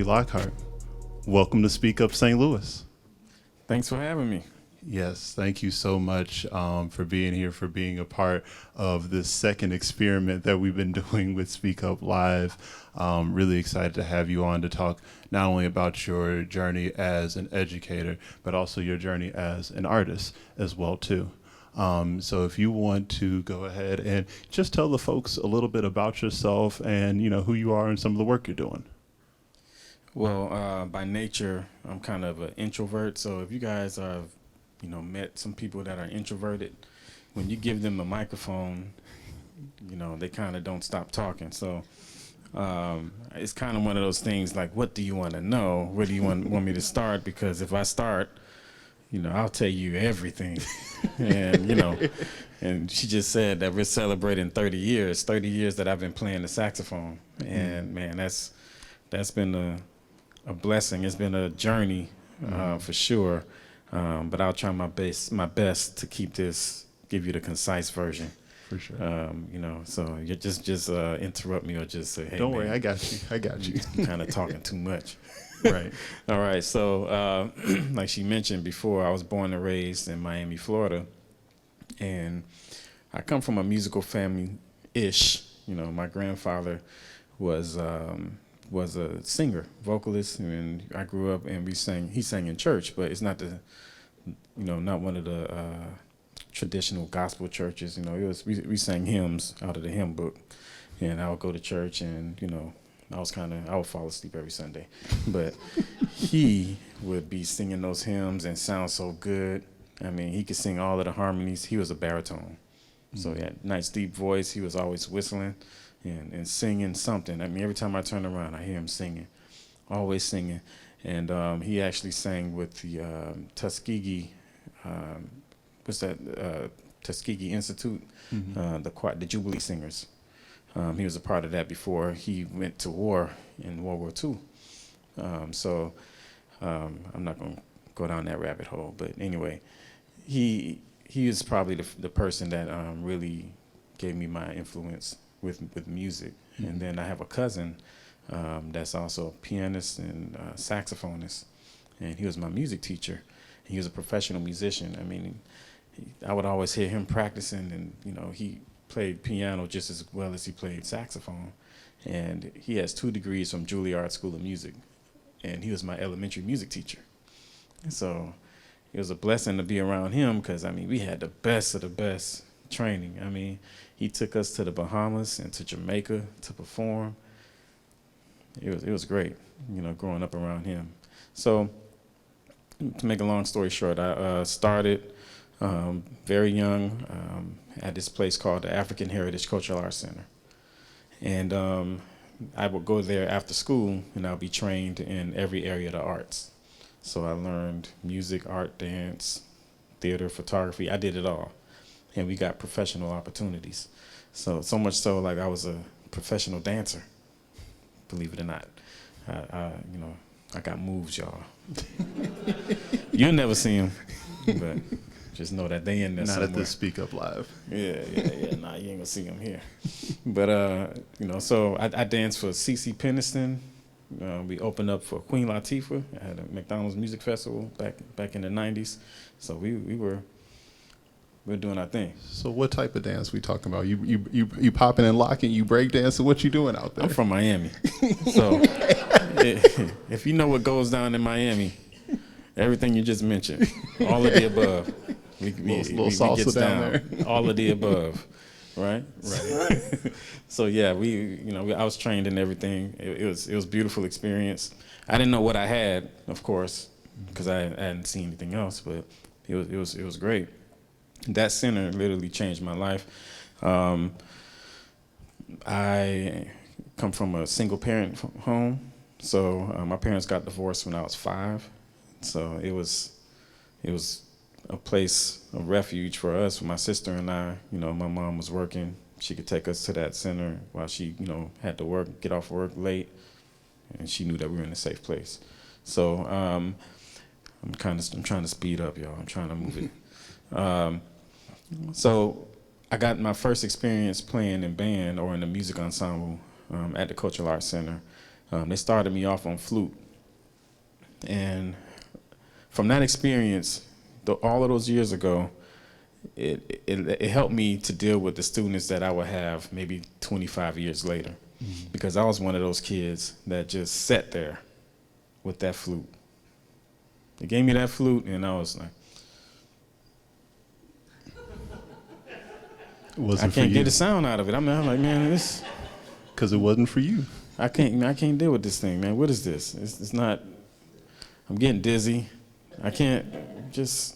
Harvey Lockhart. Welcome to Speak Up St. Louis. Thanks for having me. Yes, thank you so much for being here, for being a part of this second experiment that we've been doing with Speak Up Live. Really excited to have you on to talk not only about your journey as an educator, but also your journey as an artist as well, too. So if you want to go ahead and just tell the folks a little bit about yourself and, who you are and some of the work you're doing. Well, by nature, I'm kind of an introvert. So if you guys have, met some people that are introverted, when you give them a microphone, they kind of don't stop talking. So it's kind of one of those things like, what do you want to know? Where do you want me to start? Because if I start, I'll tell you everything. And, and she just said that we're celebrating 30 years that I've been playing the saxophone. And man, that's been a blessing. It's been a journey for sure. But I'll try my best to give you the concise version. For sure. So you just interrupt me or just say, hey, don't man, worry, I got you. You're kind of talking too much. Right. All right. So like she mentioned before, I was born and raised in Miami, Florida. And I come from a musical family-ish. My grandfather was a singer, vocalist, and I grew up and he sang in church, but it's not not one of the traditional gospel churches. We sang hymns out of the hymn book, and I would go to church and, I would fall asleep every Sunday, but he would be singing those hymns and sound so good. I mean, he could sing all of the harmonies. He was a baritone. So he had a nice deep voice. He was always whistling and singing something. I mean, every time I turn around, I hear him singing, always singing. And he actually sang with the Tuskegee, Tuskegee Institute, the Jubilee Singers. He was a part of that before he went to war in World War II. So I'm not going to go down that rabbit hole. But anyway, he is probably the person that really gave me my influence with music. And then I have a cousin that's also a pianist and saxophonist, and he was my music teacher. He was a professional musician. I mean, I would always hear him practicing, and he played piano just as well as he played saxophone. And he has 2 degrees from Juilliard School of Music, and he was my elementary music teacher. So it was a blessing to be around him because, we had the best of the best training. He took us to the Bahamas and to Jamaica to perform. It was great, growing up around him. So to make a long story short, I started very young at this place called the African Heritage Cultural Arts Center. And I would go there after school, and I'll be trained in every area of the arts. So I learned music, art, dance, theater, photography. I did it all. And we got professional opportunities. So much so, like I was a professional dancer, believe it or not. I got moves, y'all. You'll never see them, but just know that they in there somewhere. Not at the Speak Up Live. Yeah. Nah, you ain't gonna see them here. But, so I danced for CeCe Peniston. We opened up for Queen Latifah at a McDonald's Music Festival back in the 90s. So we're doing our thing. So what type of dance we talking about? You popping and locking, you break dancing, what you doing out there? I'm from Miami. So if you know what goes down in Miami, everything you just mentioned, all of the above. We salsa gets down there. All of the above. Right. So yeah, I was trained in everything. It was a beautiful experience. I didn't know what I had, of course, because I hadn't seen anything else, but it was great. That center literally changed my life. I come from a single parent home, so my parents got divorced when I was 5. So it was a place of refuge for us, for my sister and I. My mom was working. She could take us to that center while she, had to get off work late, and she knew that we were in a safe place. So I'm trying to speed up, y'all. I'm trying to move it. So I got my first experience playing in band or in the music ensemble at the Cultural Arts Center They started me off on flute. And from that experience, all of those years ago, it helped me to deal with the students that I would have maybe 25 years later. Because I was one of those kids that just sat there with that flute. They gave me that flute, and I was like, I can't get the sound out of it. I'm like, man, this. Because it wasn't for you. I can't deal with this thing, man. What is this? It's not. I'm getting dizzy. I can't just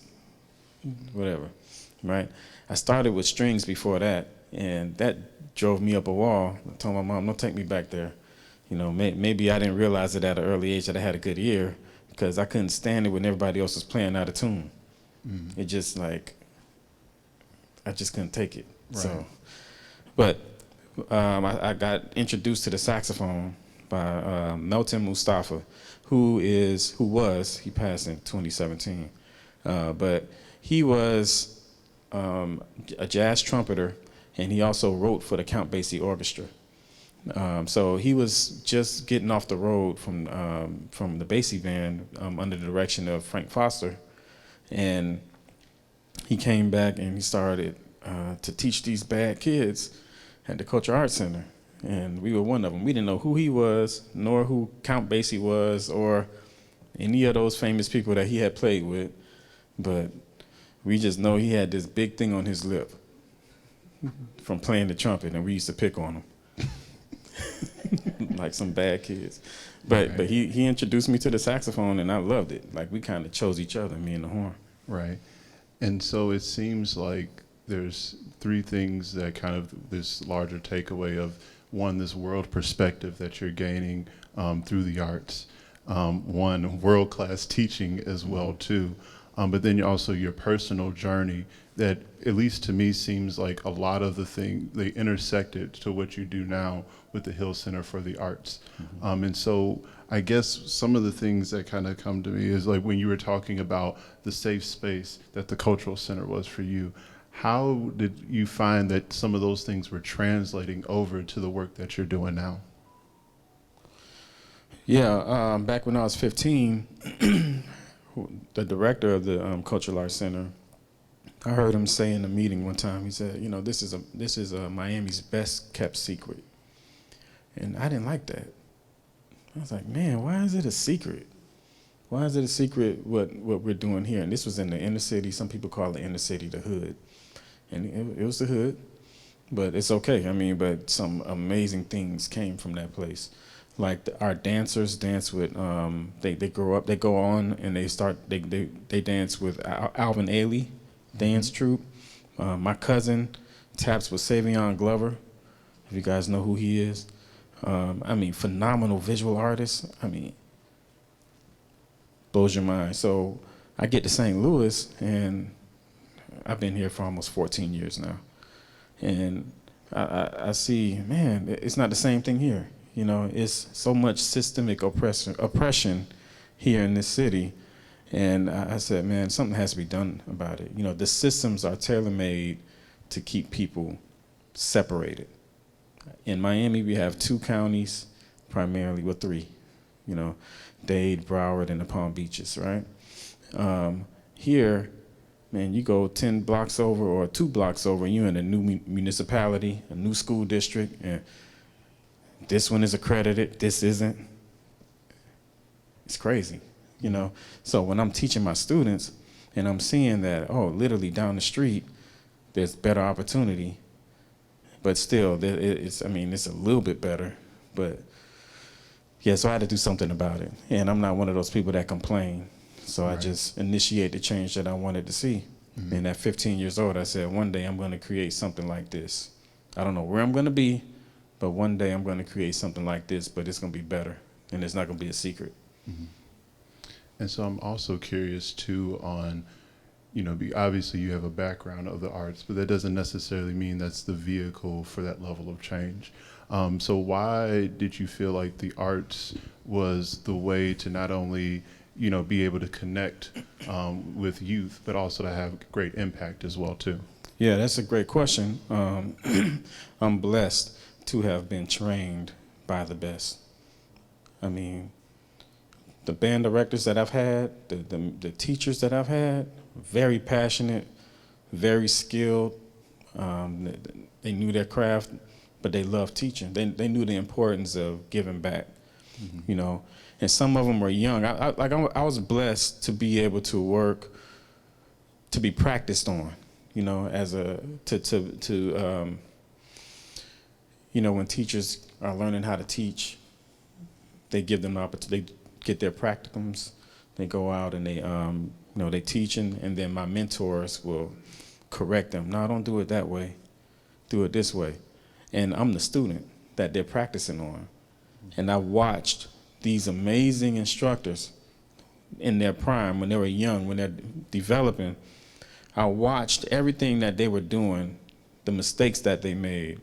whatever, right? I started with strings before that, and that drove me up a wall. I told my mom, "Don't take me back there." You know, maybe I didn't realize it at an early age that I had a good ear, because I couldn't stand it when everybody else was playing out of tune. It just like I just couldn't take it. Right. So, but I got introduced to the saxophone by Melton Mustafa, he passed in 2017, but he was a jazz trumpeter, and he also wrote for the Count Basie Orchestra. So he was just getting off the road from the Basie band under the direction of Frank Foster, and he came back and he started to teach these bad kids at the Cultural Arts Center, and we were one of them. We didn't know who he was, nor who Count Basie was, or any of those famous people that he had played with, but we just know he had this big thing on his lip from playing the trumpet, and we used to pick on him like some bad kids. But right. But he introduced me to the saxophone, and I loved it. Like, we kind of chose each other, me and the horn. Right. And so it seems like there's three things that kind of this larger takeaway of, one, this world perspective that you're gaining through the arts. One, world-class teaching as well, too. But then also your personal journey that, at least to me, seems like a lot of the things, they intersected to what you do now with the Hill Center for the Arts. And so I guess some of the things that kind of come to me is like when you were talking about the safe space that the Cultural Center was for you, how did you find that some of those things were translating over to the work that you're doing now? Yeah, back when I was 15, the director of the Cultural Arts Center, I heard him say in a meeting one time, he said, you know, this is Miami's best kept secret. And I didn't like that. I was like, man, why is it a secret? Why is it a secret what we're doing here? And this was in the inner city. Some people call the inner city the hood. And it was the hood, but it's okay. I mean, but some amazing things came from that place. Like our dancers dance with, they grow up, they go on and they dance with Alvin Ailey dance troupe. My cousin taps with Savion Glover, if you guys know who he is. I mean, phenomenal visual artist. I mean, blows your mind. So I get to St. Louis, and I've been here for almost 14 years now. And I see, man, it's not the same thing here. You know, it's so much systemic oppression here in this city. And I said, man, something has to be done about it. You know, the systems are tailor-made to keep people separated. In Miami, we have 2 counties, primarily, well, 3, you know, Dade, Broward, and the Palm Beaches, right? Here, man, you go 10 blocks over or 2 blocks over, and you're in a new municipality, a new school district, and this one is accredited, this isn't. It's crazy, you know? So when I'm teaching my students, and I'm seeing that, oh, literally down the street, there's better opportunity, but still, it's a little bit better, but yeah, so I had to do something about it. And I'm not one of those people that complain. So right. I just initiated the change that I wanted to see. And at 15 years old, I said, one day I'm going to create something like this. I don't know where I'm going to be, but one day I'm going to create something like this, but it's going to be better, and it's not going to be a secret. And so I'm also curious, too, on, you know, obviously you have a background of the arts, but that doesn't necessarily mean that's the vehicle for that level of change. So why did you feel like the arts was the way to not only, you know, be able to connect with youth, but also to have great impact as well, too? Yeah, that's a great question. I'm blessed to have been trained by the best. I mean, the band directors that I've had, the teachers that I've had, very passionate, very skilled. They knew their craft, but they loved teaching. They knew the importance of giving back, you know. And some of them were young. I was blessed to be able to work, to be practiced on, you know, as you know, when teachers are learning how to teach, they give them the opportunity. They get their practicums. They go out and they, you know, they teaching, and then my mentors will correct them. No, don't do it that way. Do it this way. And I'm the student that they're practicing on. And I watched these amazing instructors in their prime, when they were young, when they're developing. I watched everything that they were doing, the mistakes that they made,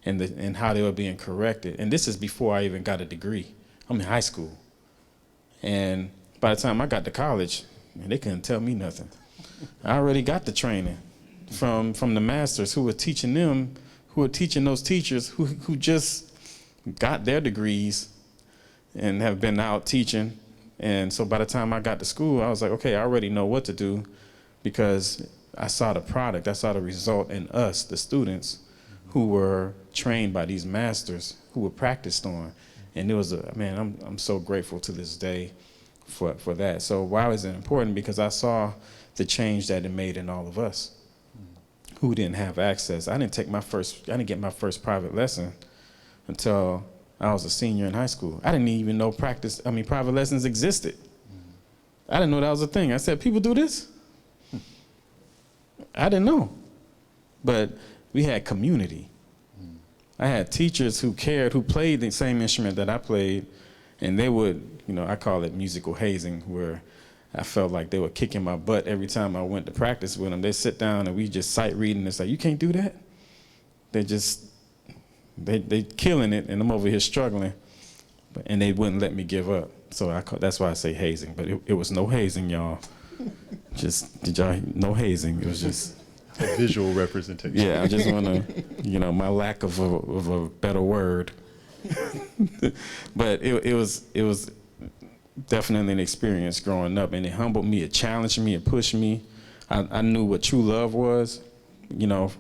and how they were being corrected. And this is before I even got a degree. I'm in high school. And by the time I got to college, man, they couldn't tell me nothing. I already got the training from the masters who were teaching them, who were teaching those teachers who just got their degrees and have been out teaching. And so by the time I got to school, I was like, okay, I already know what to do, because I saw the product, I saw the result in us, the students, who were trained by these masters, who were practiced on. And it was I'm so grateful to this day for that. So why was it important? Because I saw the change that it made in all of us who didn't have access. I didn't get my first private lesson until I was a senior in high school. I didn't even know private lessons existed. I didn't know that was a thing. I said, people do this? I didn't know. But we had community. I had teachers who cared, who played the same instrument that I played, and they would, you know, I call it musical hazing, where I felt like they were kicking my butt every time I went to practice with them. They sit down and we just sight reading. It's like, you can't do that? They killing it, and I'm over here struggling, and they wouldn't let me give up. So that's why I say hazing, but it was no hazing, y'all. No hazing. It was just a visual representation. Yeah, I just want to, you know, my lack of a better word. But it was definitely an experience growing up, and it humbled me, it challenged me, it pushed me. I knew what true love was, you know,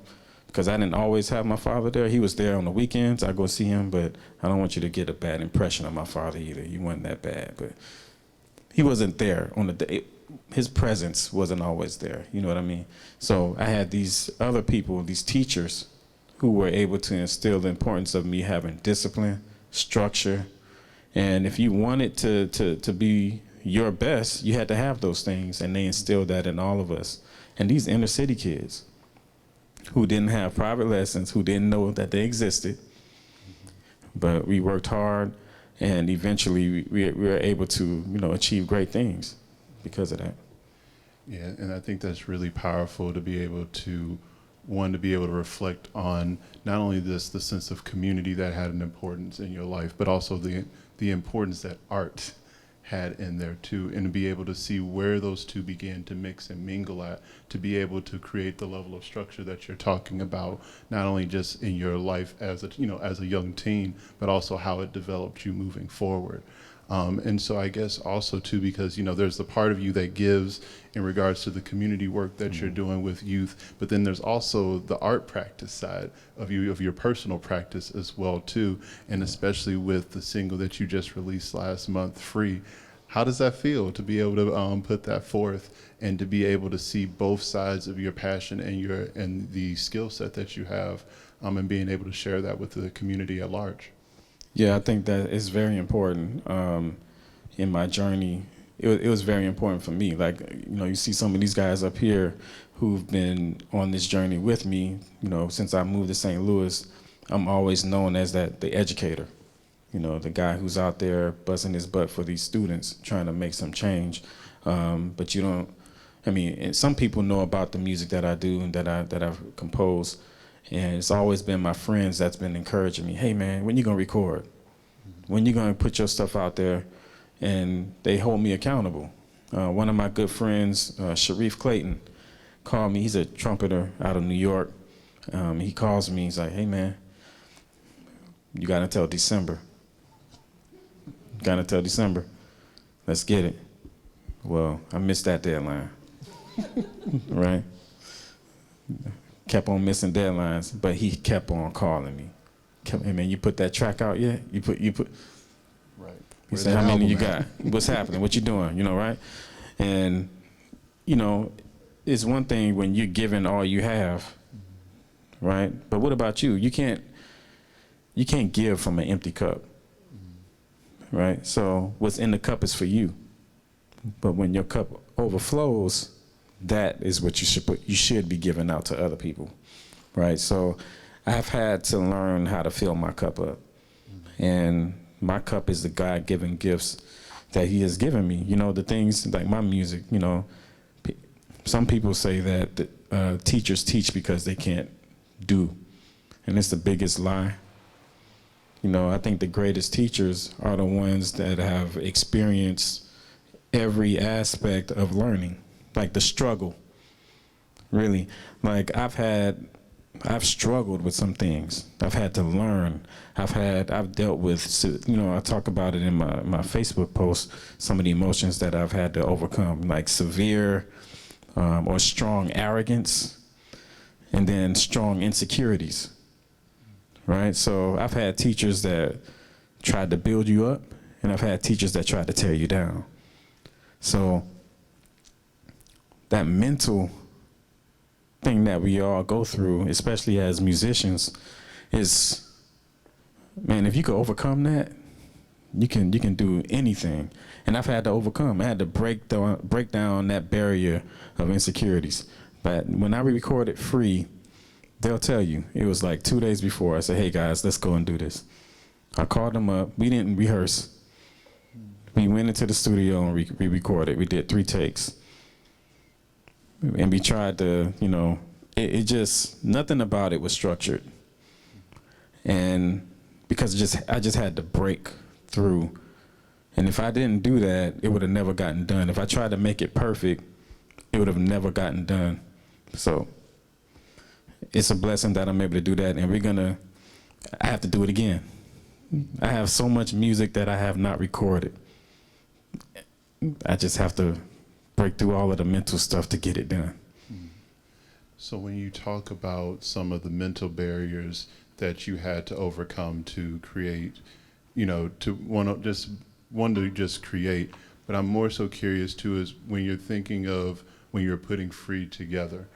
because I didn't always have my father there. He was there on the weekends. I go see him, but I don't want you to get a bad impression of my father either. He wasn't that bad, but he wasn't there on the day. His presence wasn't always there, you know what I mean? So I had these other people, these teachers, who were able to instill the importance of me having discipline, structure, and if you wanted to be your best, you had to have those things, and they instilled that in all of us. And these inner city kids who didn't have private lessons, who didn't know that they existed, but we worked hard, and eventually we were able to, you know, achieve great things because of that. Yeah, and I think that's really powerful to be able to reflect on not only the sense of community that had an importance in your life, but also the importance that art had in there too, and to be able to see where those two began to mix and mingle at, to be able to create the level of structure that you're talking about, not only just in your life as a young teen, but also how it developed you moving forward. And so I guess also too, because, you know, there's the part of you that gives in regards to the community work that you're doing with youth, but then there's also the art practice side of your personal practice as well too, and especially with the single that you just released last month, Free. How does that feel to be able to put that forth and to be able to see both sides of your passion and the skill set that you have, and being able to share that with the community at large? Yeah, I think that is very important in my journey. It was very important for me. Like, you know, you see some of these guys up here who've been on this journey with me, you know, since I moved to St. Louis. I'm always known as the educator, you know, the guy who's out there busting his butt for these students, trying to make some change. But you don't, and some people know about the music that I do and that I've composed. And it's always been my friends that's been encouraging me. Hey, man, when you going to record? When you going to put your stuff out there? And they hold me accountable. One of my good friends, Sharif Clayton, called me. He's a trumpeter out of New York. He calls me. He's like, hey, man, you got until December. Got until December. Let's get it. Well, I missed that deadline. Right? Kept on missing deadlines, but he kept on calling me. Hey man, you put that track out yet? You put. Right. He said, how many you got? What's happening? What you doing? You know, right? And you know, it's one thing when you're giving all you have, right? But what about you? You can't give from an empty cup, right? So what's in the cup is for you. But when your cup overflows, that is what you should be giving out to other people, right? So I've had to learn how to fill my cup up. And my cup is the God-given gifts that he has given me. You know, the things like my music, you know, some people say that teachers teach because they can't do. And it's the biggest lie. You know, I think the greatest teachers are the ones that have experienced every aspect of learning, like the struggle, really. Like I've struggled with some things. I've had to learn. I've dealt with, you know, I talk about it in my Facebook post, some of the emotions that I've had to overcome, like severe or strong arrogance, and then strong insecurities, right? So I've had teachers that tried to build you up, and I've had teachers that tried to tear you down. So that mental thing that we all go through, especially as musicians, is, man, if you could overcome that, you can do anything. And I've had to overcome. I had to break down that barrier of insecurities. But when I recorded Free, they'll tell you, it was like 2 days before. I said, hey guys, let's go and do this. I called them up. We didn't rehearse. We went into the studio and we recorded. We did 3 takes. And we tried to, you know, it just, nothing about it was structured. And because I just had to break through. And if I didn't do that, it would have never gotten done. If I tried to make it perfect, it would have never gotten done. So it's a blessing that I'm able to do that. And I have to do it again. I have so much music that I have not recorded. I just have to break through all of the mental stuff to get it done. So when you talk about some of the mental barriers that you had to overcome to create, you know, to want to just create, but I'm more so curious too is when you're thinking of when you're putting Free together,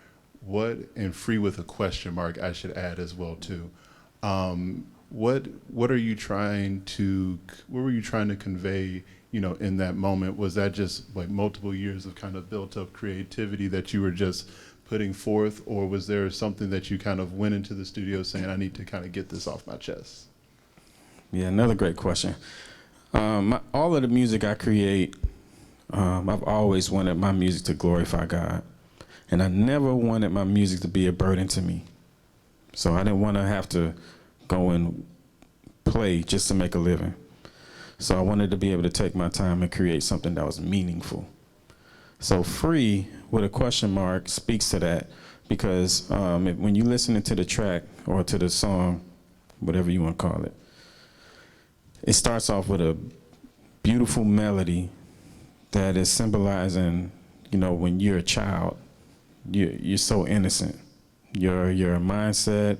and Free with a question mark, I should add as well too. What were you trying to convey, you know, in that moment? Was that just like multiple years of kind of built up creativity that you were just putting forth, or was there something that you kind of went into the studio saying, I need to kind of get this off my chest? Yeah, another great question. All of the music I create, I've always wanted my music to glorify God. And I never wanted my music to be a burden to me. So I didn't want to have to go and play just to make a living. So I wanted to be able to take my time and create something that was meaningful. So Free with a question mark speaks to that, because when you listen to the track or to the song, whatever you want to call it, it starts off with a beautiful melody that is symbolizing, you know, when you're a child, you're so innocent. Your mindset,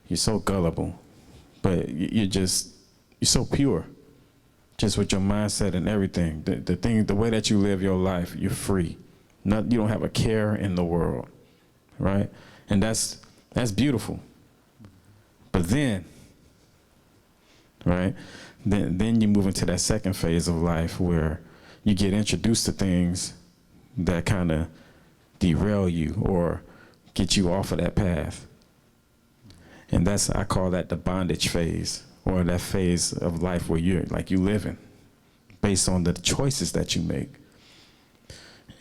you're so gullible, but you're so pure. Just with your mindset and everything, the way that you live your life, you're free. You don't have a care in the world, right? And that's beautiful. But then, right? Then you move into that second phase of life where you get introduced to things that kind of derail you or get you off of that path. And I call that the bondage phase, or that phase of life where you living based on the choices that you make.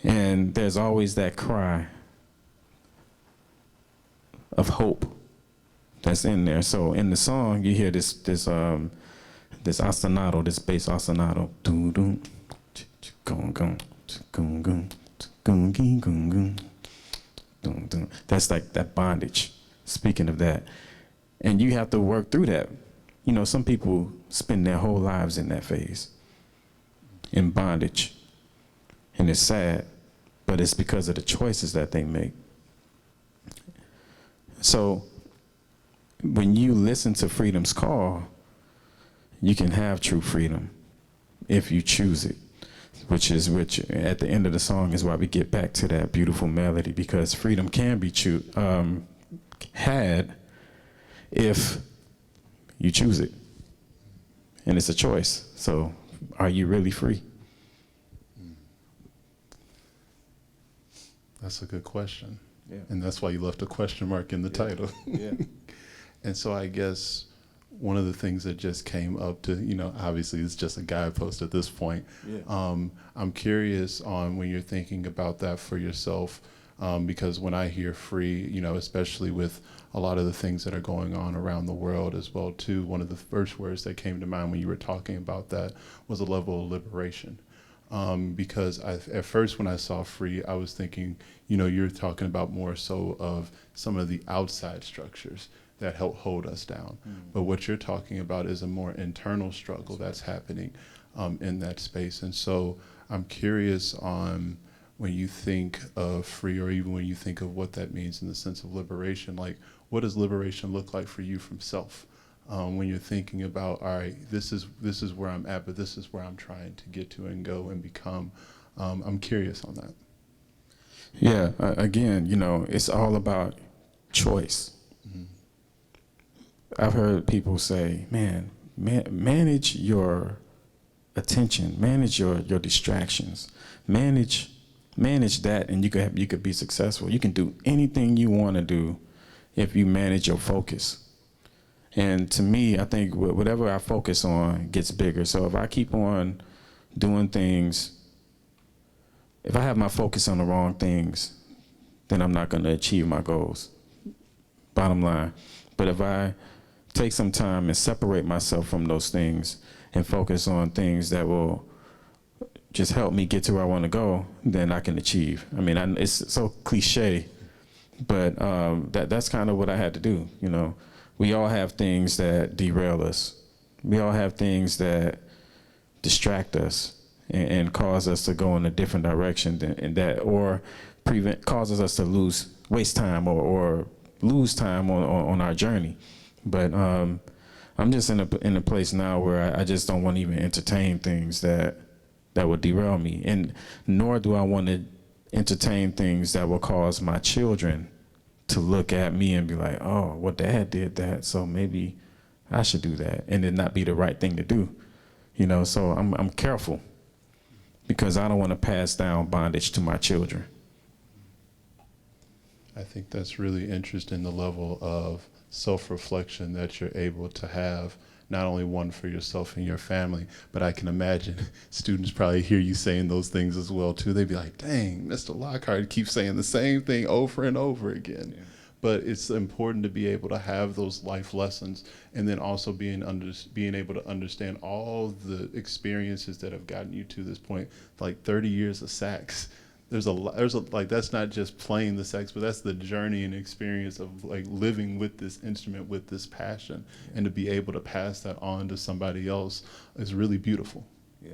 And there's always that cry of hope that's in there. So in the song, you hear this ostinato, this bass ostinato. That's like that bondage, speaking of that. And you have to work through that. You know, some people spend their whole lives in that phase. in bondage. And it's sad, but it's because of the choices that they make. So when you listen to freedom's call, you can have true freedom if you choose it, which at the end of the song is why we get back to that beautiful melody, because freedom can be had if you choose it. And it's a choice. So are you really free? That's a good question. Yeah. And that's why you left a question mark in the title. Yeah. And so I guess one of the things that just came up to, obviously it's just a guidepost at this point. Yeah. I'm curious on when you're thinking about that for yourself, because when I hear free, especially with a lot of the things that are going on around the world as well too, one of the first words that came to mind when you were talking about that was a level of liberation. Because at first when I saw free, I was thinking, you're talking about more so of some of the outside structures that help hold us down. But what you're talking about is a more internal struggle that's happening in that space. And so I'm curious on when you think of free, or even when you think of what that means in the sense of liberation, like what does liberation look like for you from self? When you're thinking about, all right, this is where I'm at, but this is where I'm trying to get to and go and become. I'm curious on that. Yeah, again, it's all about choice. Mm-hmm. I've heard people say, manage your attention, manage your distractions, manage that, and you could be successful. You can do anything you want to do if you manage your focus. And to me, I think whatever I focus on gets bigger. So if I keep on doing things, if I have my focus on the wrong things, then I'm not going to achieve my goals, bottom line. But if I take some time and separate myself from those things and focus on things that will just help me get to where I want to go, then I can achieve. I mean, it's so cliche, but that's kind of what I had to do, We all have things that derail us. We all have things that distract us and cause us to go in a different direction or causes us to waste time or lose time on our journey. But I'm just in a place now where I just don't want to even entertain things that will derail me, and nor do I want to entertain things that will cause my children to look at me and be like, oh, well, Dad did that, so maybe I should do that, and it not be the right thing to do, So I'm careful because I don't want to pass down bondage to my children. I think that's really interesting, the level of self-reflection that you're able to have, not only one for yourself and your family, but I can imagine students probably hear you saying those things as well too. They'd be like, dang, Mr. Lockhart keeps saying the same thing over and over again. Yeah. But it's important to be able to have those life lessons, and then also being able to understand all the experiences that have gotten you to this point, like 30 years of sax. There's that's not just playing the sax, but that's the journey and experience of like living with this instrument, with this passion, and to be able to pass that on to somebody else is really beautiful. Yeah,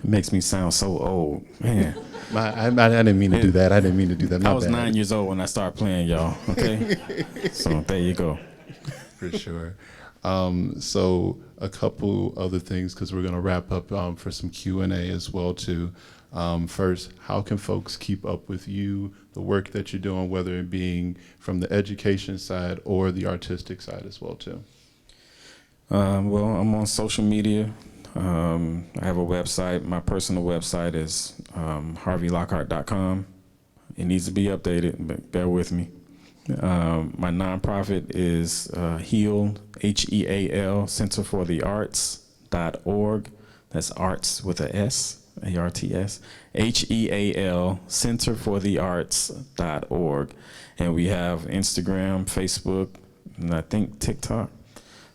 it makes me sound so old, man. I didn't mean to do that. I didn't mean to do that. I was 9 years old when I started playing, y'all. Okay, so there you go. For sure. So a couple other things, because we're going to wrap up for some Q&A as well too. First, how can folks keep up with you, the work that you're doing, whether it being from the education side or the artistic side as well too? Well, I'm on social media. I have a website. My personal website is harveylockhart.com. It needs to be updated, but bear with me. My nonprofit is HEAL, HEAL, Center for the Arts.org. That's arts with a S. ARTS, HEAL, Center for the Arts.org. And we have Instagram, Facebook, and I think TikTok,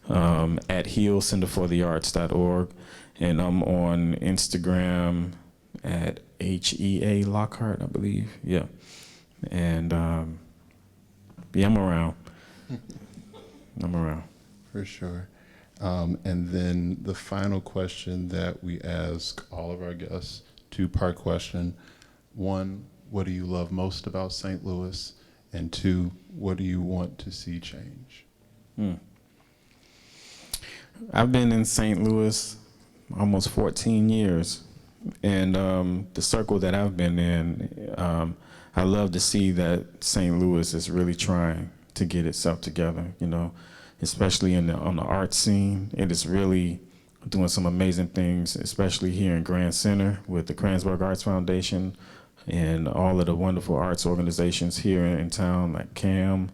at HEAL, Center for the Arts.org. And I'm on Instagram at HEA Lockhart, I believe. Yeah. And yeah, I'm around. I'm around. For sure. And then the final question that we ask all of our guests, two-part question. One, what do you love most about St. Louis? And two, what do you want to see change? I've been in St. Louis almost 14 years. And the circle that I've been in, I love to see that St. Louis is really trying to get itself together, especially on the art scene. It is really doing some amazing things, especially here in Grand Center with the Kransberg Arts Foundation and all of the wonderful arts organizations here in town, like CAM.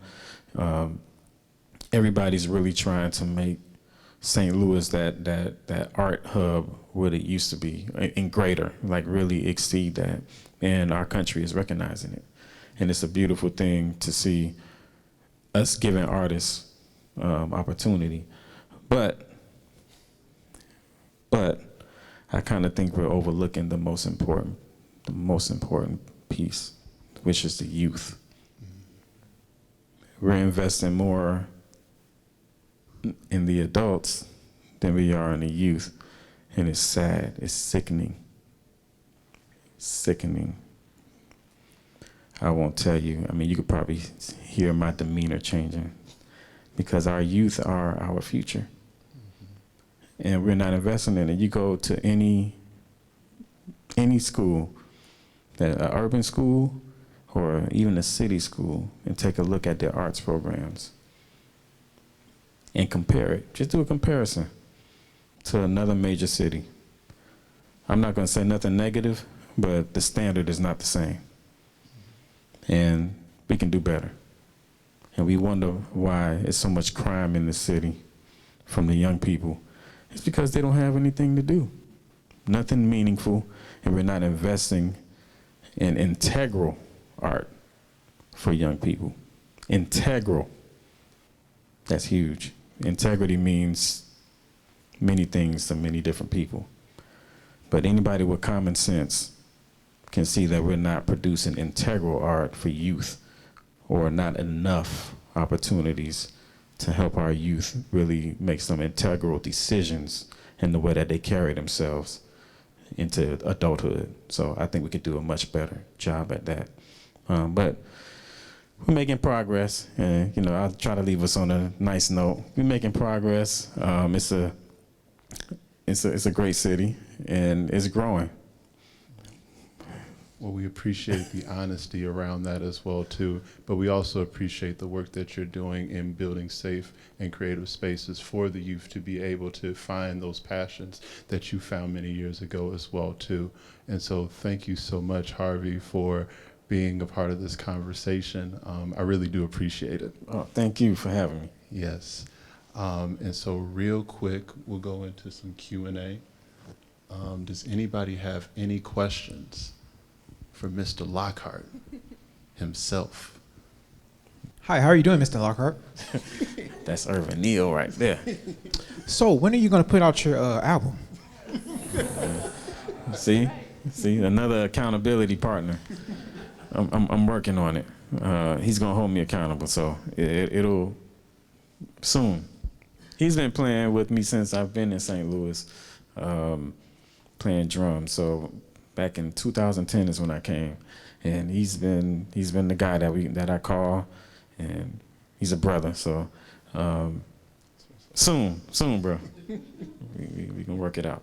Everybody's really trying to make St. Louis that art hub what it used to be and greater, like really exceed that. And our country is recognizing it. And it's a beautiful thing to see us giving artists opportunity. But I kind of think we're overlooking the most important piece, which is the youth. We're investing more in the adults than we are in the youth. And it's sad, it's sickening. Sickening. I won't tell you. I mean, you could probably hear my demeanor changing because our youth are our future. And we're not investing in it. You go to any school, an urban school or even a city school, and take a look at their arts programs and compare it. Just do a comparison to another major city. I'm not going to say nothing negative, but the standard is not the same. And we can do better. And we wonder why there's so much crime in the city from the young people. It's because they don't have anything to do. Nothing meaningful, and we're not investing in integral art for young people. Integral. That's huge. Integrity means many things to many different people. But anybody with common sense can see that we're not producing integral art for youth, or not enough opportunities to help our youth really make some integral decisions in the way that they carry themselves into adulthood. So I think we could do a much better job at that. But we're making progress, and I'll try to leave us on a nice note. We're making progress. It's a great city, and it's growing. Well, we appreciate the honesty around that as well, too. But we also appreciate the work that you're doing in building safe and creative spaces for the youth to be able to find those passions that you found many years ago as well, too. And so thank you so much, Harvey, for being a part of this conversation. I really do appreciate it. Oh, thank you for having me. Yes. And so real quick, we'll go into some Q&A. Does anybody have any questions for Mr. Lockhart himself? Hi, how are you doing, Mr. Lockhart? That's Irvin Neal right there. So, when are you going to put out your album? See, another accountability partner. I'm working on it. He's gonna hold me accountable, so it'll soon. He's been playing with me since I've been in St. Louis, playing drums. So back in 2010 is when I came, and he's been the guy that I call, and he's a brother. So soon, bro. We can work it out.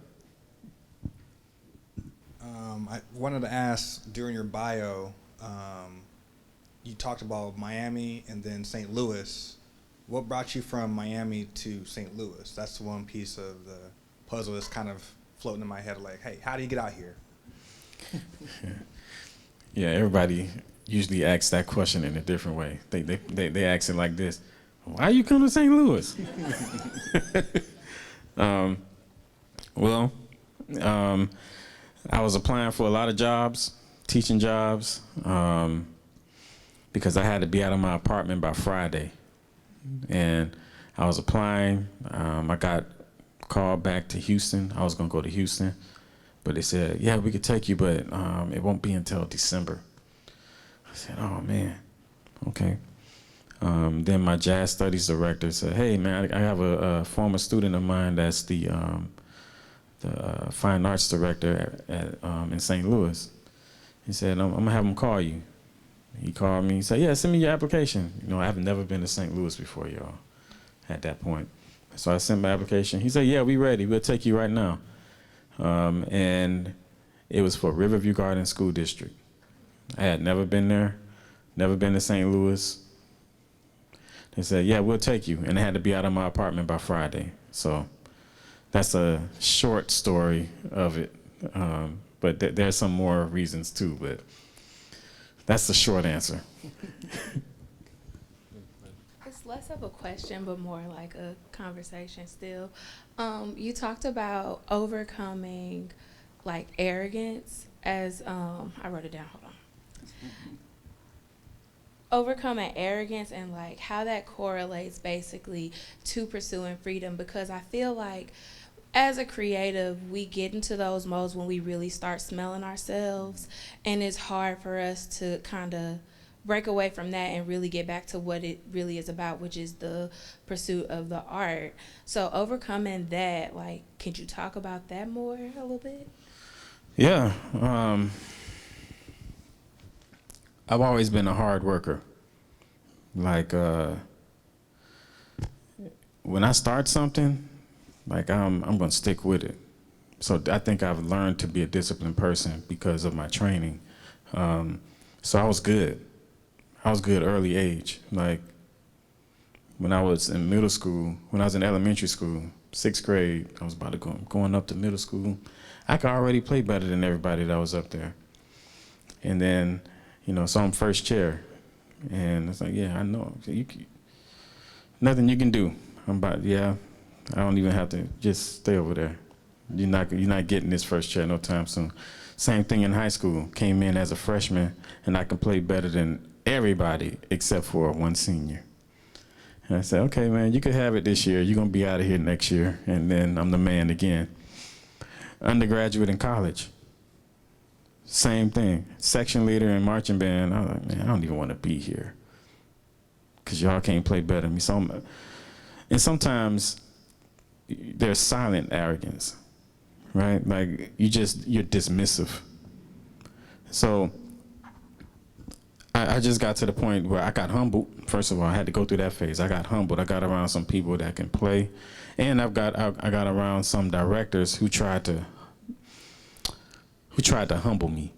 I wanted to ask, during your bio, you talked about Miami and then St. Louis. What brought you from Miami to St. Louis? That's the one piece of the puzzle that's kind of floating in my head, like, hey, how do you get out here? Yeah, everybody usually asks that question in a different way. They ask it like this: why you come to St. Louis? I was applying for a lot of jobs, teaching jobs, because I had to be out of my apartment by Friday. And I was applying. I got called back to Houston. I was going to go to Houston. But they said, yeah, we could take you, but it won't be until December. I said, oh, man, okay. Then my jazz studies director said, "Hey, man, I have a former student of mine that's the fine arts director in St. Louis." He said, "I'm gonna have him call you." He called me. He said, "Yeah, send me your application." You know, I've never been to St. Louis before, y'all, at that point. So I sent my application. He said, "Yeah, we ready. We'll take you right now." And it was for Riverview Garden School District. I had never been there, never been to St. Louis. They said, "Yeah, we'll take you." And I had to be out of my apartment by Friday. So that's a short story of it. But there's some more reasons too, but that's the short answer. It's less of a question, but more like a conversation still. You talked about overcoming like arrogance as, I wrote it down, hold on. Overcoming arrogance and like how that correlates basically to pursuing freedom, because I feel like as a creative, we get into those modes when we really start smelling ourselves, and it's hard for us to kind of break away from that and really get back to what it really is about, which is the pursuit of the art. So overcoming that, like, could you talk about that more a little bit? Yeah. I've always been a hard worker. Like, when I start something, like I'm gonna stick with it. So I think I've learned to be a disciplined person because of my training. So I was good. I was good early age. Like when I was in middle school, when I was in elementary school, 6th grade, I was about to going up to middle school. I could already play better than everybody that was up there. And then, you know, so I'm first chair. And it's like, yeah, I know. Nothing you can do. I don't even have to, just stay over there. You're not getting this first chair no time soon. Same thing in high school. Came in as a freshman, and I could play better than everybody except for one senior. And I said, "Okay, man, you could have it this year. You're going to be out of here next year." And then I'm the man again. Undergraduate in college, same thing. Section leader in marching band. I was like, man, I don't even want to be here because y'all can't play better than me. And sometimes there's silent arrogance, right? Like you're dismissive. So I just got to the point where I got humbled. First of all, I had to go through that phase. I got humbled. I got around some people that can play, and I got around some directors who tried to humble me.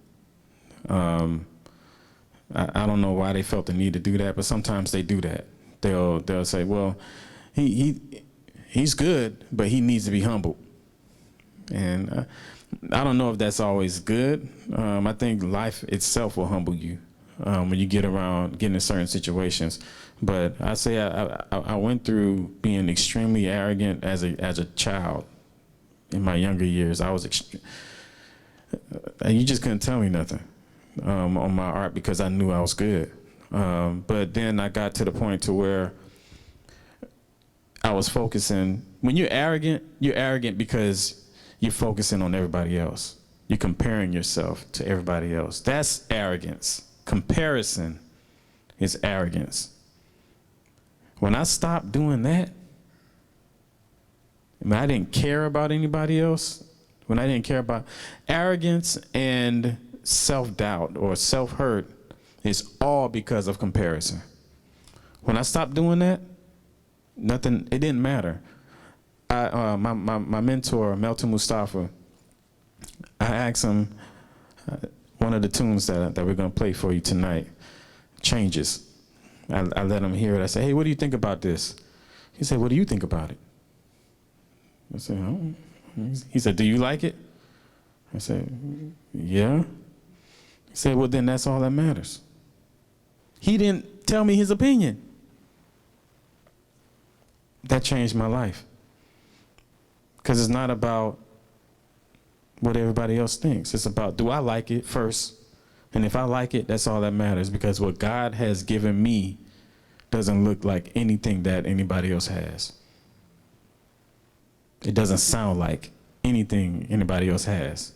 I don't know why they felt the need to do that, but sometimes they do that. They'll say, "Well, he's good, but he needs to be humbled." And I don't know if that's always good. I think life itself will humble you when you get in certain situations. But I say I went through being extremely arrogant as a child. In my younger years, I was you just couldn't tell me nothing on my art because I knew I was good. But then I got to the point to where I was focusing. When you're arrogant because you're focusing on everybody else. You're comparing yourself to everybody else. That's arrogance. Comparison is arrogance. When I stopped doing that, I didn't care about anybody else. When I didn't care about arrogance and self-doubt or self-hurt is all because of comparison. When I stopped doing that, it didn't matter. My mentor, Melton Mustafa, I asked him, one of the tunes that we're going to play for you tonight, Changes. I let him hear it. I said, "Hey, what do you think about this?" He said, "What do you think about it?" I said, "Oh." He said, "Do you like it?" I said, "Yeah." He said, "Well, then that's all that matters." He didn't tell me his opinion. That changed my life. Because it's not about what everybody else thinks. It's about, do I like it first? And if I like it, that's all that matters. Because what God has given me doesn't look like anything that anybody else has. It doesn't sound like anything anybody else has.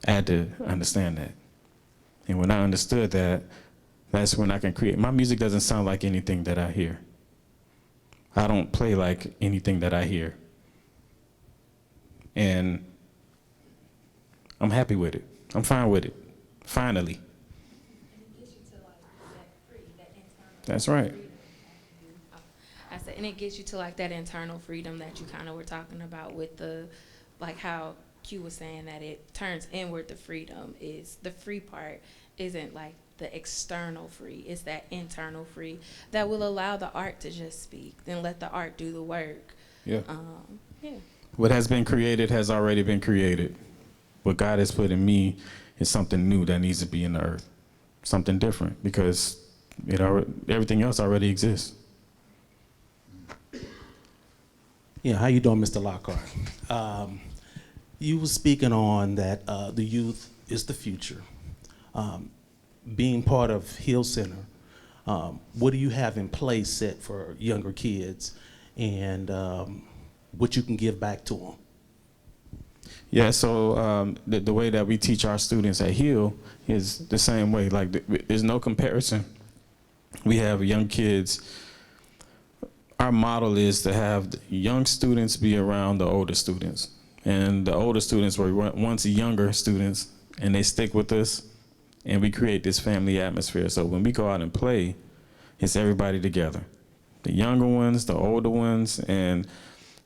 I had to understand that. And when I understood that, That's when I can create. My music doesn't sound like anything that I hear. I don't play like anything that I hear. And I'm happy with it. I'm fine with it. Finally. That's right. I said, and it gets you to like that internal freedom that you kind of were talking about with the, like how Q was saying that it turns inward. The freedom is the free part isn't like the external free. It's that internal free that will allow the art to just speak. Then let the art do the work. Yeah. Yeah. What has been created has already been created. What God has put in me is something new that needs to be in the earth. Something different, because everything else already exists. Yeah, how you doing, Mr. Lockhart? You were speaking on that the youth is the future. Being part of Hill Center, what do you have in place set for younger kids, and what you can give back to them? Yeah, so the way that we teach our students at Hill is the same way. Like, there's no comparison. We have young kids. Our model is to have the young students be around the older students. And the older students were once younger students, and they stick with us, and we create this family atmosphere. So when we go out and play, it's everybody together. The younger ones, the older ones, and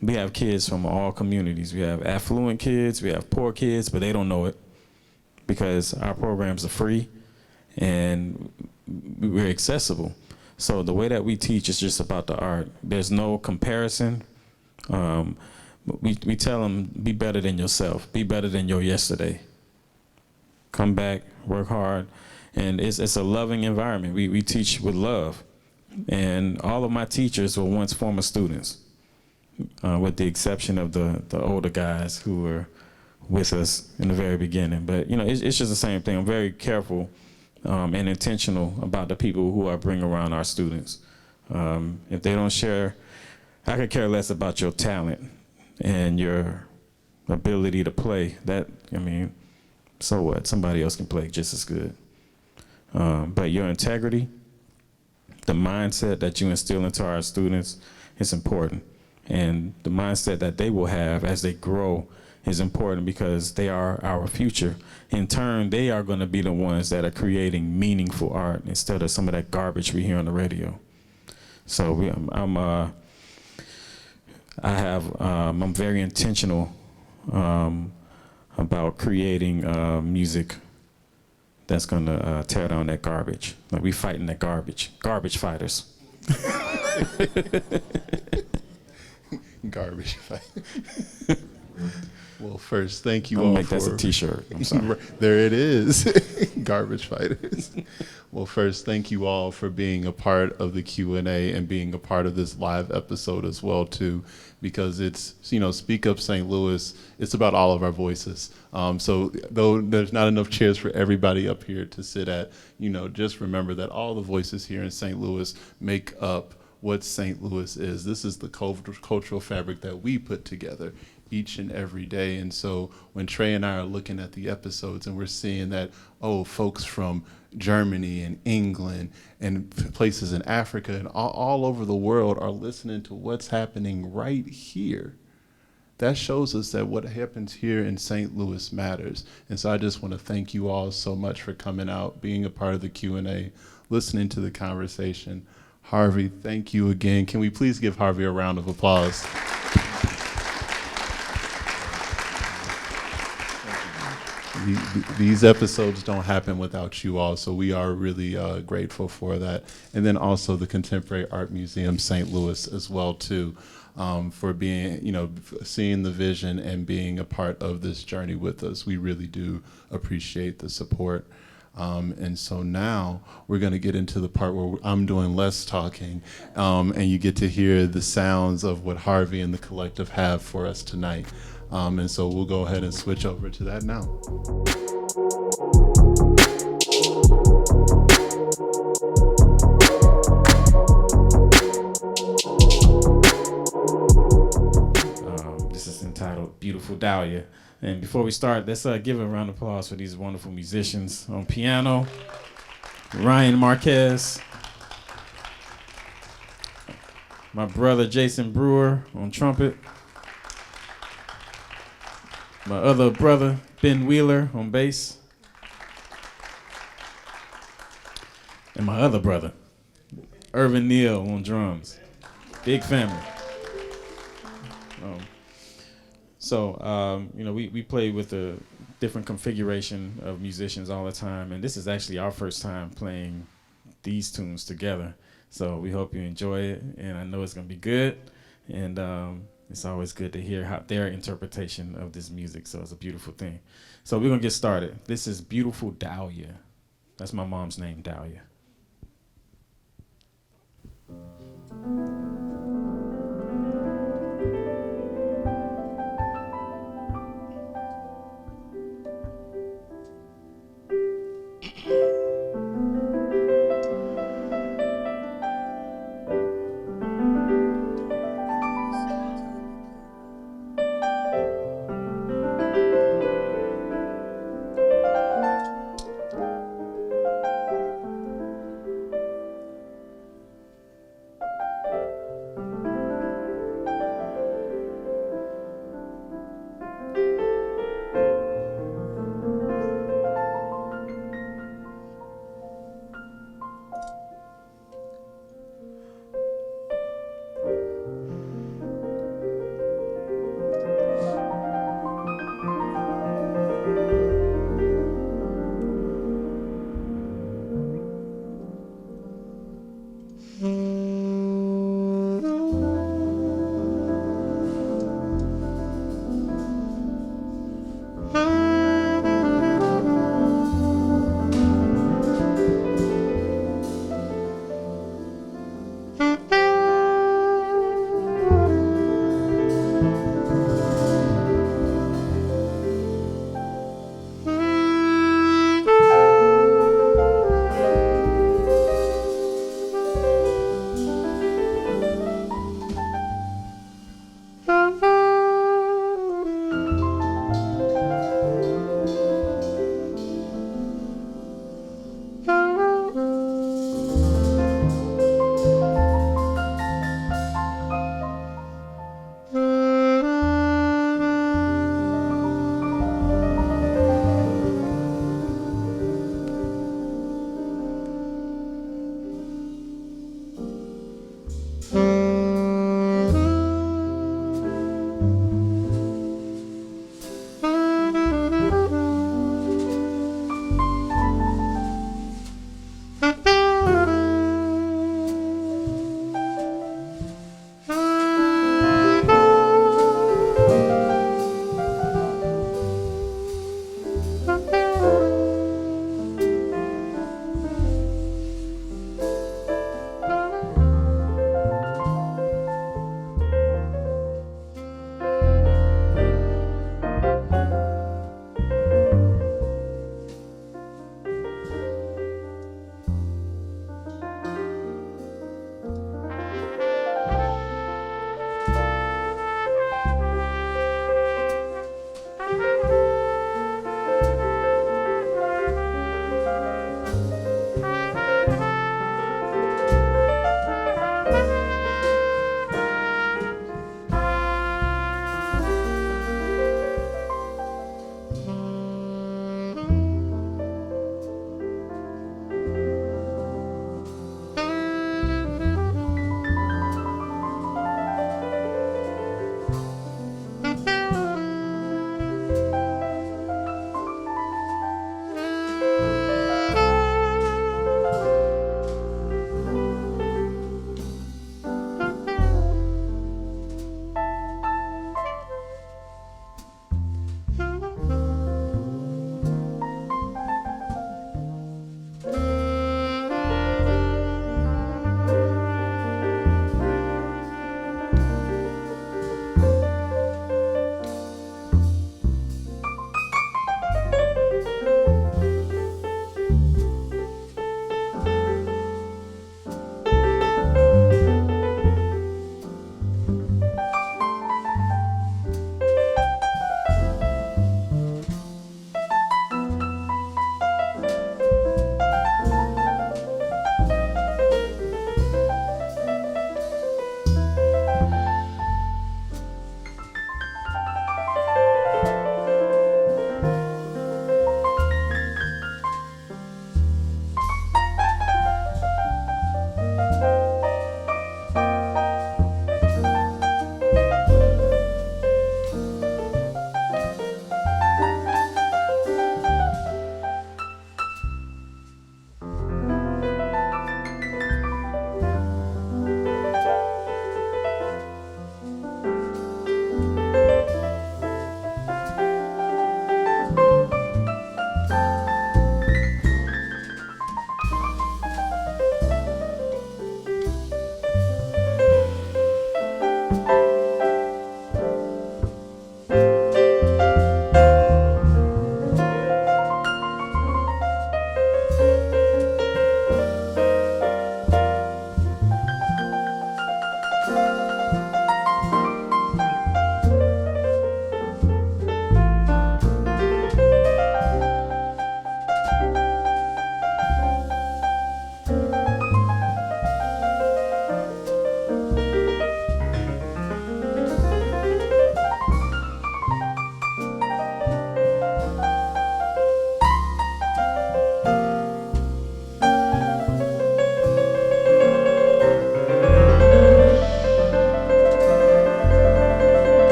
we have kids from all communities. We have affluent kids, we have poor kids, but they don't know it because our programs are free and we're accessible. So the way that we teach is just about the art. There's no comparison. We tell them, be better than yourself. Be better than your yesterday. Come back, work hard. And it's a loving environment. We teach with love. And all of my teachers were once former students, with the exception of the older guys who were with us in the very beginning. But, it's just the same thing. I'm very careful and intentional about the people who I bring around our students. If they don't share, I could care less about your talent and your ability to play. So what? Somebody else can play just as good. But your integrity, the mindset that you instill into our students is important. And the mindset that they will have as they grow is important because they are our future. In turn, they are going to be the ones that are creating meaningful art instead of some of that garbage we hear on the radio. So I'm very intentional about creating music that's going to tear down that garbage. Like, we fighting that garbage fighters. Garbage fight. Well, first, thank you I'll all make for... that a t-shirt. I'm sorry. There it is. Garbage fighters. Well, first, thank you all for being a part of the Q&A and being a part of this live episode as well, too, because it's, Speak Up St. Louis, it's about all of our voices. So though there's not enough chairs for everybody up here to sit at, just remember that all the voices here in St. Louis make up what St. Louis is. This is the cultural fabric that we put together each and every day. And so when Trey and I are looking at the episodes and we're seeing that, folks from Germany and England and places in Africa and all over the world are listening to what's happening right here, that shows us that what happens here in St. Louis matters. And so I just want to thank you all so much for coming out, being a part of the Q&A, listening to the conversation. Harvey, thank you again. Can we please give Harvey a round of applause? These episodes don't happen without you all, so we are really grateful for that. And then also the Contemporary Art Museum St. Louis as well, too, for being, seeing the vision and being a part of this journey with us. We really do appreciate the support. And so now we're going to get into the part where I'm doing less talking, and you get to hear the sounds of what Harvey and the collective have for us tonight. And so we'll go ahead and switch over to that now. This is entitled Beautiful Dahlia. And before we start, let's give a round of applause for these wonderful musicians on piano, Ryan Marquez. My brother Jason Brewer on trumpet. My other brother Ben Wheeler on bass. And my other brother, Irvin Neal on drums. Big family. We play with a different configuration of musicians all the time, and this is actually our first time playing these tunes together. So we hope you enjoy it, and I know it's gonna be good. And it's always good to hear how their interpretation of this music. So it's a beautiful thing. So we're gonna get started. This is Beautiful Dahlia. That's my mom's name, Dahlia.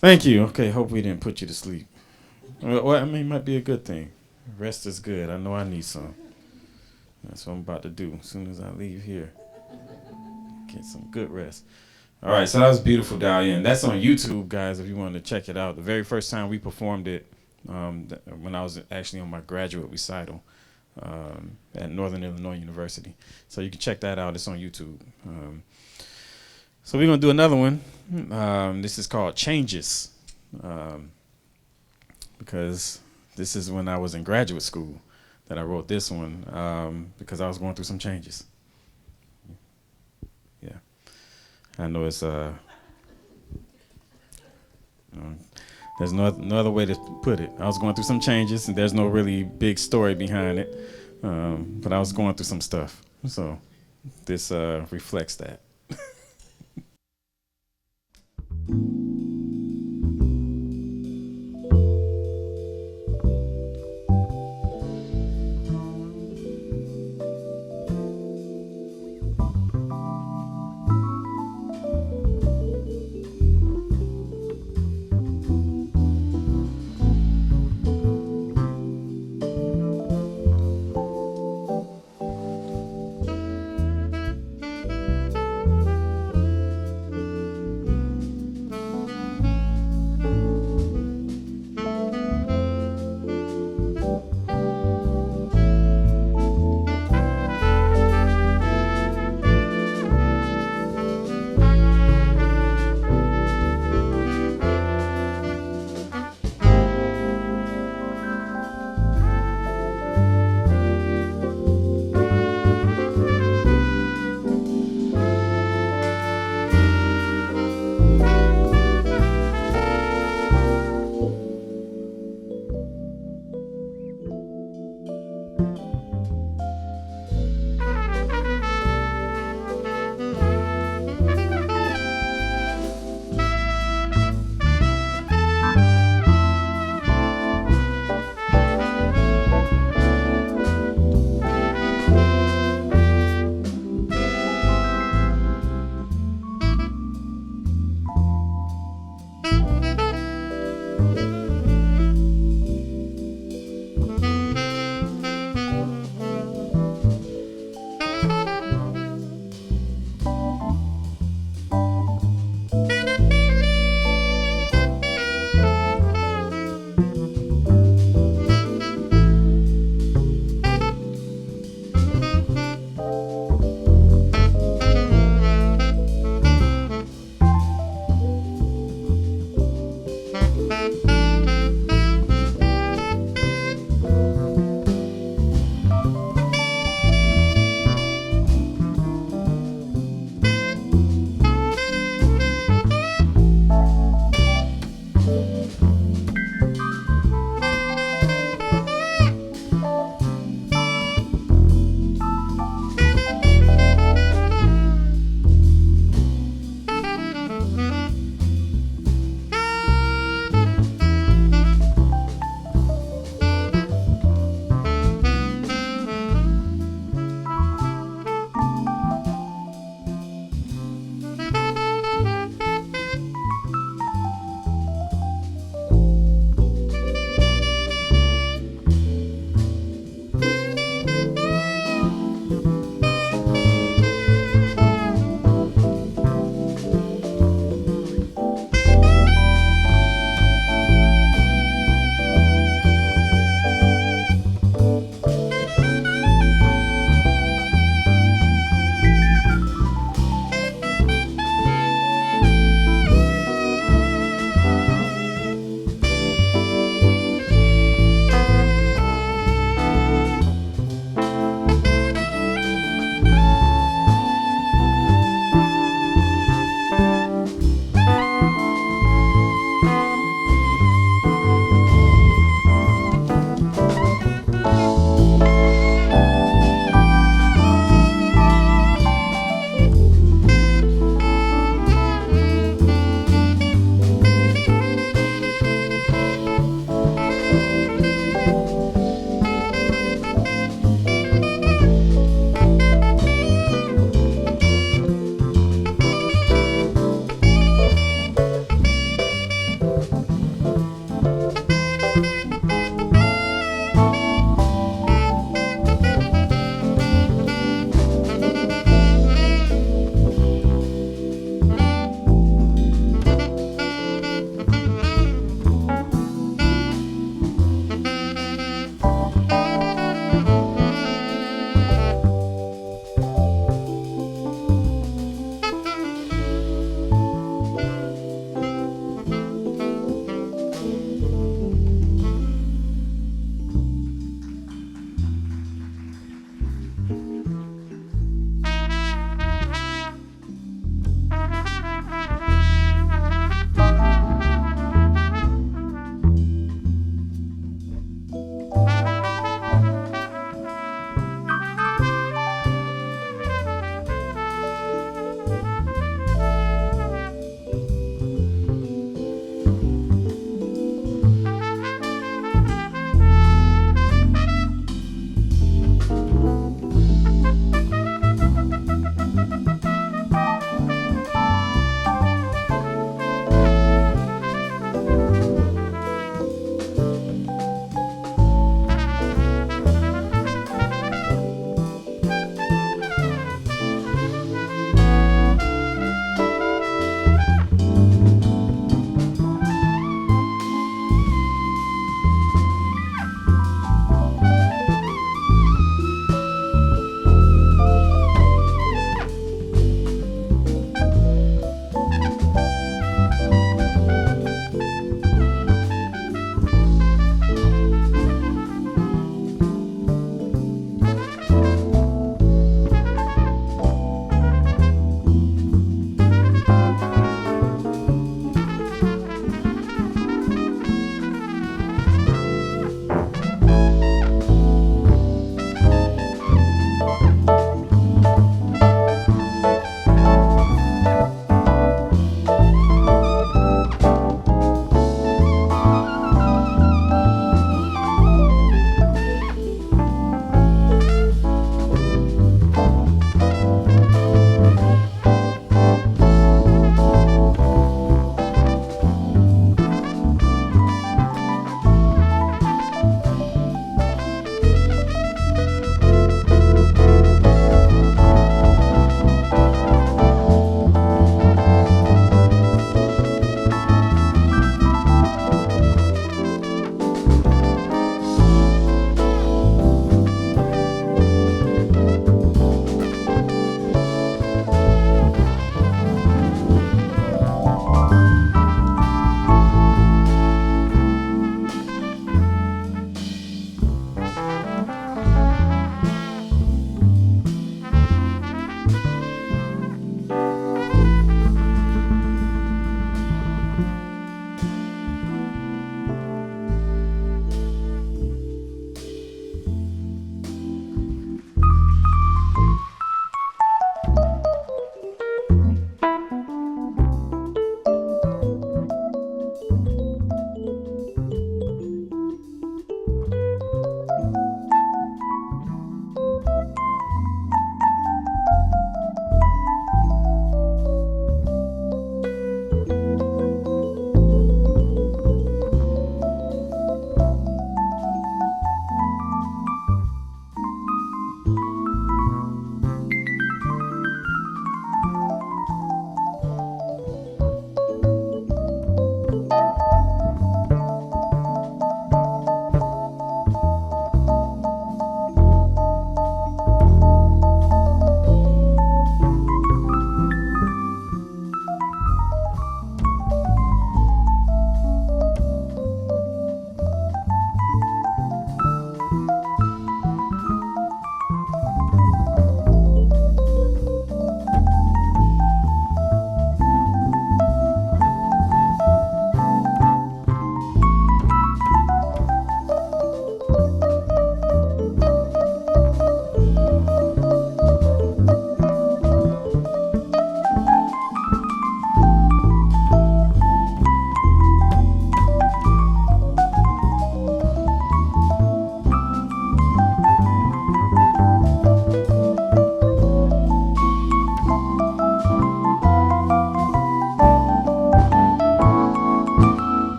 Thank you. Okay, hope we didn't put you to sleep. Well, I mean, it might be a good thing. Rest is good. I know I need some. That's what I'm about to do as soon as I leave here. Get some good rest. All right, so that was Beautiful Dahlia, and that's on YouTube, guys, if you want to check it out. The very first time we performed it, when I was actually on my graduate recital at Northern Illinois University. So you can check that out. It's on YouTube. So we're going to do another one. This is called Changes, because this is when I was in graduate school that I wrote this one, because I was going through some changes. Yeah. I know it's there's no other way to put it. I was going through some changes, and there's no really big story behind it, but I was going through some stuff. So this reflects that.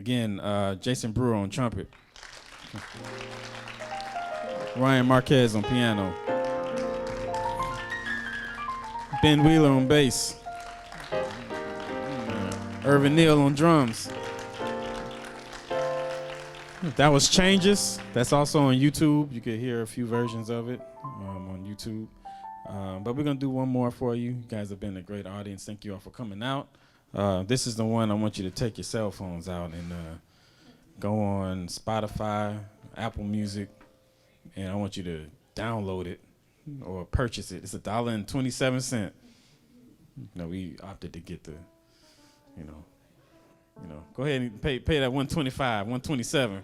again, Jason Brewer on trumpet. Ryan Marquez on piano. Ben Wheeler on bass. Irvin Neal on drums. That was Changes. That's also on YouTube. You could hear a few versions of it on YouTube. But we're going to do one more for you. You guys have been a great audience. Thank you all for coming out. This is the one I want you to take your cell phones out and go on Spotify, Apple Music, and I want you to download it or purchase it. It's $1.27. We opted to get the, go ahead and pay that $1.25, $1.27.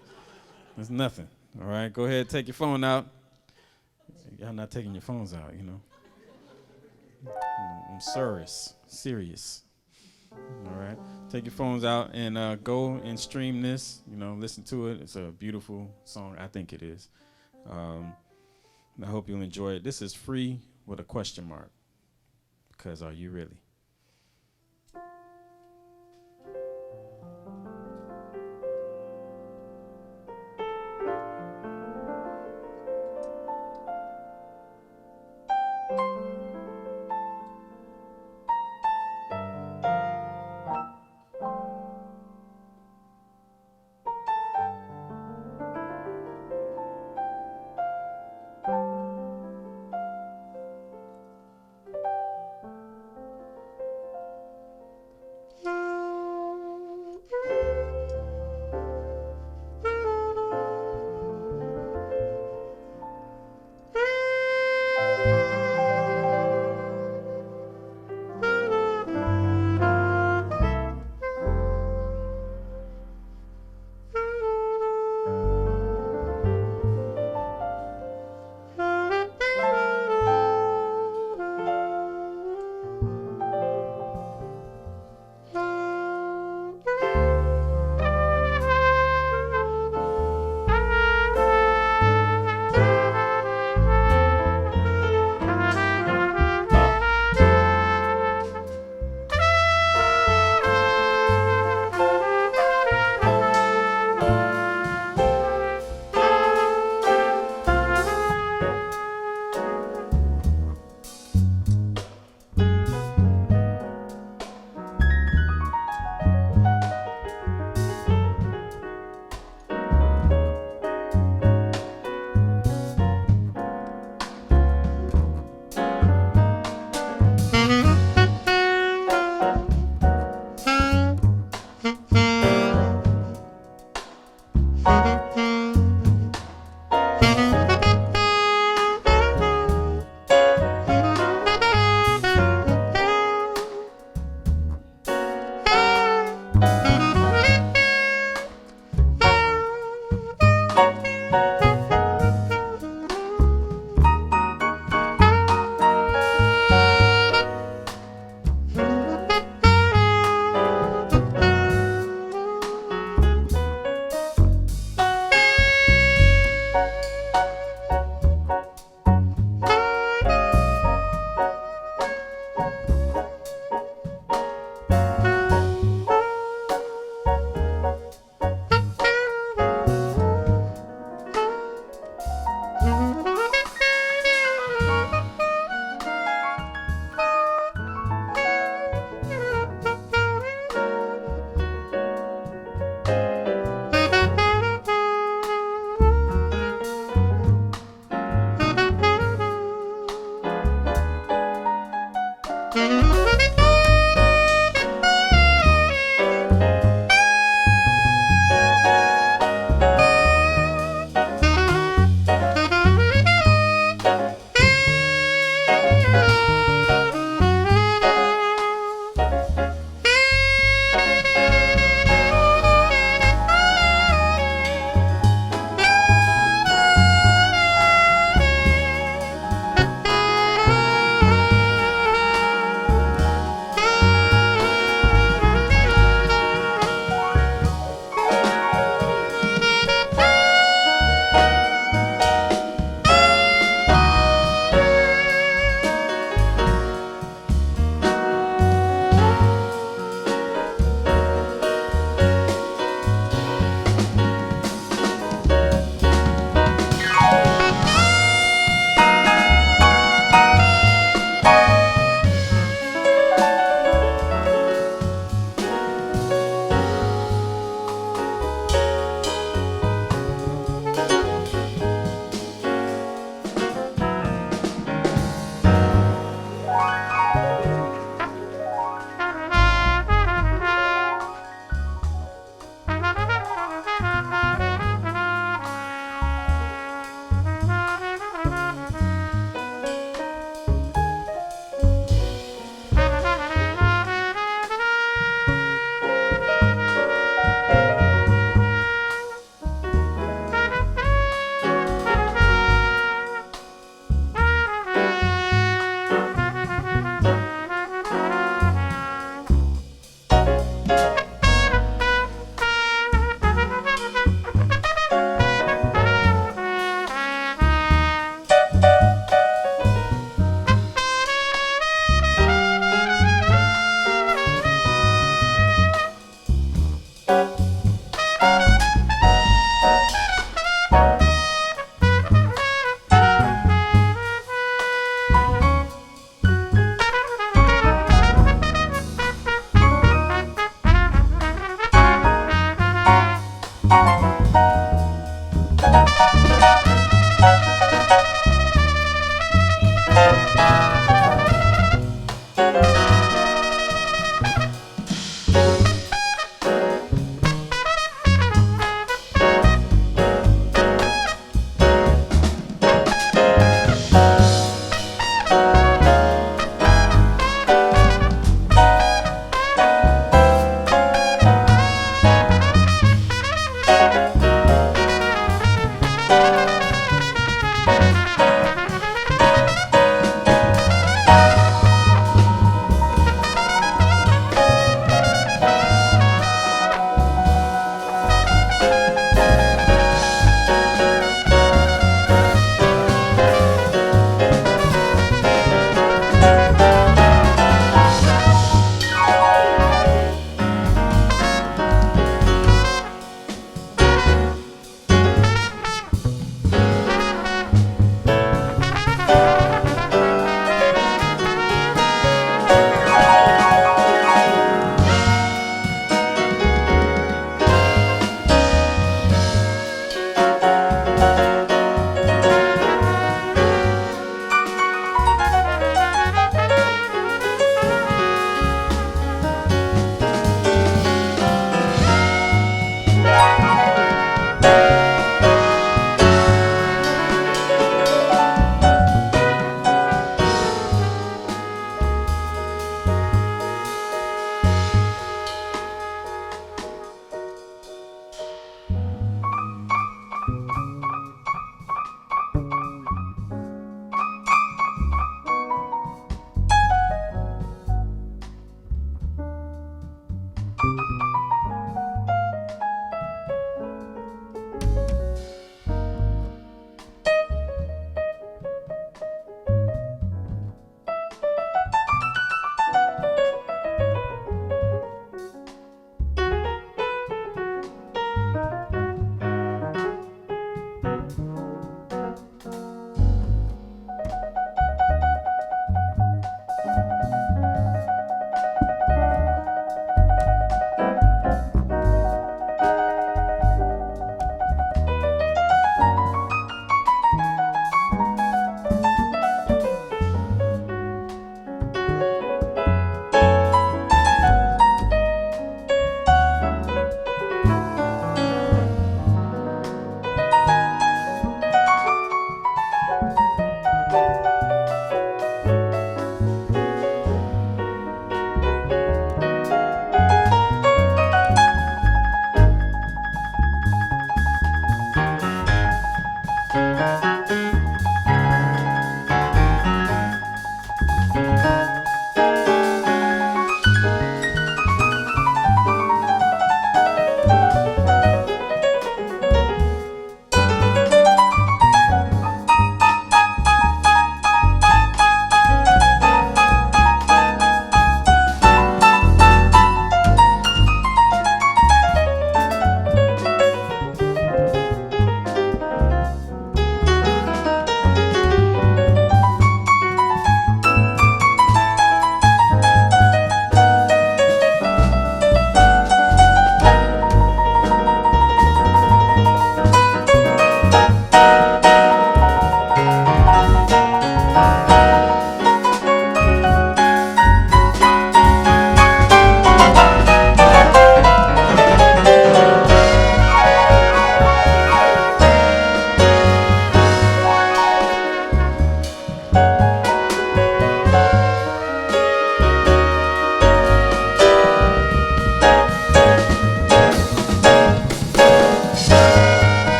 That's nothing. All right, go ahead, take your phone out. Y'all not taking your phones out, I'm serious. All right, take your phones out and go and stream this. Listen to it. It's a beautiful song. I think it is. I hope you'll enjoy it. This is free with a question mark, because are you really?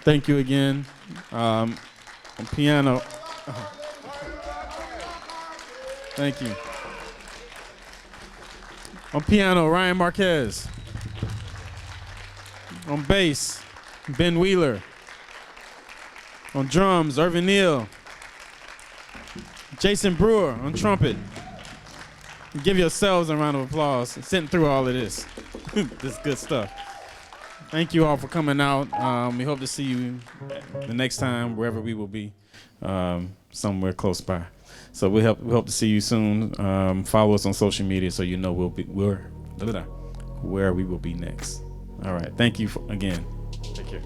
Thank you again. On piano. Thank you. On piano, Ryan Marquez. On bass, Ben Wheeler. On drums, Irvin Neal. Jason Brewer on trumpet. Give yourselves a round of applause sitting through all of this. This good stuff. Thank you all for coming out. We hope to see you the next time, wherever we will be, somewhere close by. So we hope to see you soon. Follow us on social media so you know where we will be next. All right. Thank you again. Take care.